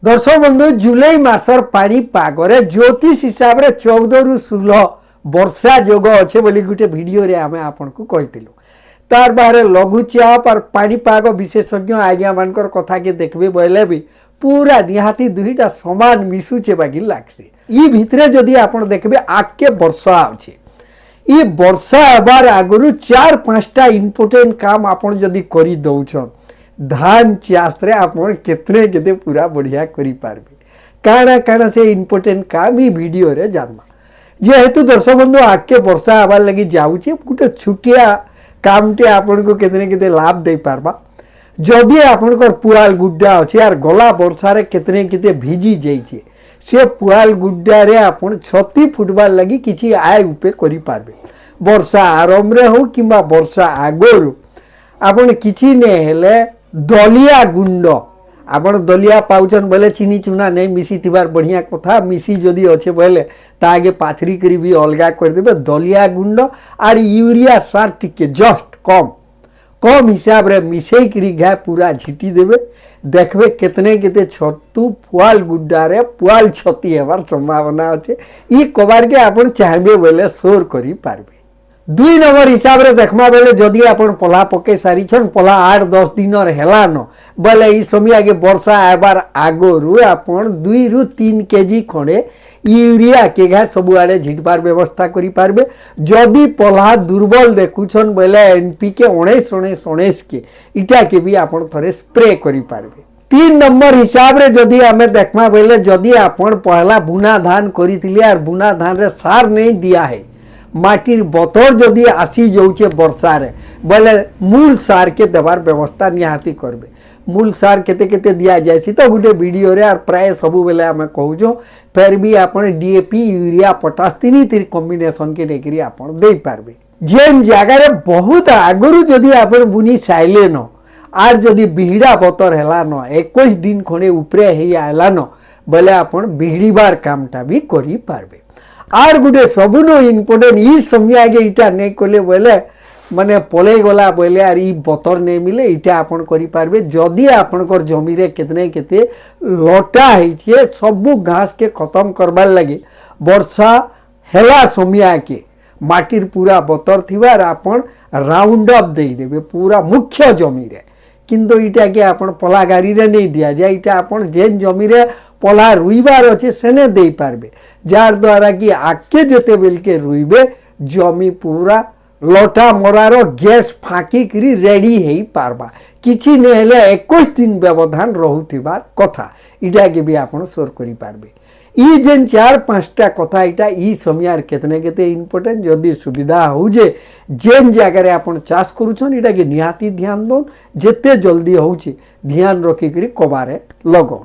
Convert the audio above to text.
दर्शक बंधु जुलाई मासर पाणीपागरे ज्योतिष हिसाब से 14 रु 16 वर्षा जोग अच्छे बोली गोटे भिडियो रे आमे आपन को कहितिलु। तार बाहर लघुचाप और पाणीपाग विशेषज्ञ आज्ञा मानकर कथा के देखबे बोले भी पूरा निहाती दुईटा समान मिसुचे बाकी लागसे। ई भितरे जदि आपन देखबे आके वर्षा आछे। ई वर्षा आबार आगुरु 4-5टा इम्पोर्टेंट काम आपन जदि करि दउछन धान चाष रे आपन केतने केते पूरा बढ़िया करि पारबे। काना काना से इम्पोर्टेंट काम ई वीडियो रे जानमा। जेहेतु दर्शक बंधु आके वर्षा आबार लगी जाउछे गोटे छुटिया कामटे आपन को केतने केते लाभ दे पारबा। जदि आपन को पुआल गुड्डा अछि यार गला वर्षा रे केतने केते भिजी जाइछे से पुआल गुड्डा रे आपन छती फुटबार लगी किछि आय उपे करि पारबे। वर्षा आरंभ रे हो किंबा वर्षा आगोरु आपन किछि ने हेले दलिया गुंड आपन दलिया पाउछन बोले चीनी चूना नहीं मिसी थिबार बढ़िया कथा मिसी जदि अच्छे बोले तागे पाथरी करी भी अलगा कर देबे। दलिया गुंड और यूरिया सार टिके जस्ट कम कम हिसाब रे मिसई करी घा पूरा झिटी देबे। देखबे कितने केते छतु पुआल गुड्डा रे पुआल छती हेबार संभावना अच्छे। ई कबार के आपन चाहबे बोले सोर करी पारबे। 2 नंबर हिसाब रे देखमा बेले जदि आपन पला पके सारी छन पला 8-10 दिन हेला न बोले ई समय आगे वर्षा आबार आगोरु आपन 2 रु 3 केजी खंडे यूरिया के घा सब आड़े झिटबार व्यवस्था करि पारबे। जदि पला दुर्बल देखुछन बोले एनपीके 19 के इटा के भी आपन थरे स्प्रे करि पारबे। 3 नंबर हिसाब रे जदि आमे देखमा बेले जदि आपन पहला बुना धान करिथिले आर बुना धान रे सार नहीं दिया है माटिर बतर जदि आसी जाऊे वर्षा रे बोले मूल सार के देवार व्यवस्था निहाती करबे। मूल सार केते केते दिया जाय तो गोटे वीडियो रे आर प्राय सब बेले आमे कहूँ फिर भी आपन डीएपी यूरिया पोटास तीन कॉम्बिनेशन के लेकरी आपन दे पारबे। जेन जगह रे बहुत आगुरु जदि आपन बुनी साइले न आर जदि बिहड़ा बतर हैला न 21 दिन खंडे उपरे हे आला न बोले आपन बिहड़ीबार कामटा भी करि पारबे। आर गुटे सबुनो इम्पोर्टेंट ई समय आगे इटा नहीं कले बोले माने पले गला बोले आर ई बतर नहीं मिले इटा आपन करि पारबे। जदि आपनकर जमी रे केतने केते लटा हिचे सबु घास के खत्म करबार लगे वर्षा हेला समय आके माटिर पूरा बतर थिबार आपन राउंड अप दे देबे पूरा मुख्य जमी रे। किंतु इटा के आपन पला गाड़ी रे नहीं दिया जाए इटा आपन जेन जमी रे पला रुईबार अच्छे सेने दे पारबे जार द्वारा कि आके जेते बेल के रुईबे जमी पूरा लटा मरार गैस फाँकी करी रेडी है पारबा। किछि ने हेले 21 दिन व्यवधान रहुथिबार कथा इटा के भी आपन सोर करि पारबे। ई जेन 4-5टा कथा इटा ई समयार केतने केते इम्पोर्टेंट जदि सुविधा हो जे जेन जगह रे आपन चाष करूछन इटा के निहाती ध्यान दन जेते जल्दी होउची ध्यान रखी करी कबारे लगो।